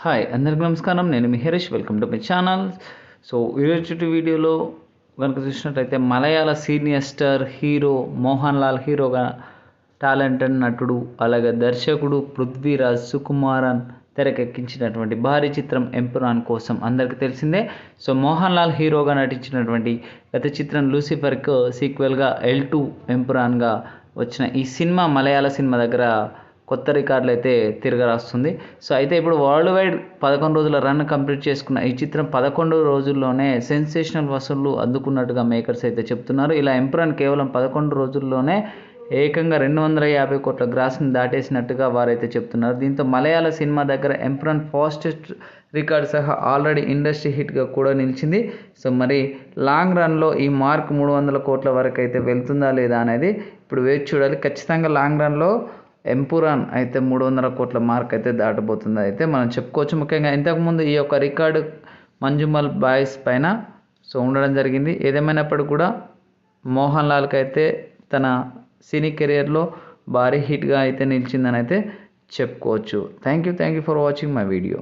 Hi అందరికీ నమస్కారం. నేను మీ Harish. Welcome to my channel. So ఈరోజు వీడియోలో కనుక చూసినట్టయితే Malayala senior star hero Mohan Lal హీరోగా టాలెంటెడ్ నటుడు అలాగే దర్శకుడు పృథ్వీరాజ్ సుకుమారన్ తెరకెక్కించినటువంటి భారీ చిత్రం ఎంపురాన్ కోసం అందరికీ తెలిసిందే. సో మోహన్ లాల్ హీరోగా నటించినటువంటి గత చిత్రం లూసిఫర్కు సీక్వెల్గా L2 ఎంపురాన్గా వచ్చిన ఈ సినిమా మలయాళ సినిమా దగ్గర కొత్త రికార్డులు అయితే తిరగరాస్తుంది. సో అయితే ఇప్పుడు వరల్డ్ వైడ్ 11 రోజుల రన్ కంప్లీట్ చేసుకున్న ఈ చిత్రం 11 రోజుల్లోనే సెన్సేషనల్ వసూళ్లు అందుకున్నట్టుగా మేకర్స్ అయితే చెప్తున్నారు. ఇలా ఎంపురాన్ కేవలం 11 రోజుల్లోనే ఏకంగా 250 కోట్ల గ్రాస్ని దాటేసినట్టుగా వారైతే చెప్తున్నారు. దీంతో మలయాళ సినిమా దగ్గర ఎంపురాన్ ఫాస్టెస్ట్ రికార్డ్ సహా ఆల్రెడీ ఇండస్ట్రీ హిట్గా కూడా నిలిచింది. సో మరి లాంగ్ రన్లో ఈ మార్క్ 300 కోట్ల వరకు అయితే వెళ్తుందా లేదా అనేది ఇప్పుడు వేచి చూడాలి. ఖచ్చితంగా లాంగ్ రన్లో ఎంపురాన్ అయితే 300 కోట్ల మార్క్ అయితే దాటబోతుంది అయితే మనం చెప్పుకోవచ్చు. ముఖ్యంగా ఇంతకుముందు ఈ యొక్క రికార్డు మంజుమల్ బాయ్స్ పైన ఉండడం జరిగింది. ఏదేమైనప్పటికీ కూడా మోహన్ లాల్కి అయితే తన సినీ కెరియర్లో భారీ హిట్గా అయితే నిలిచిందని అయితే చెప్పుకోవచ్చు. Thank you for watching my video.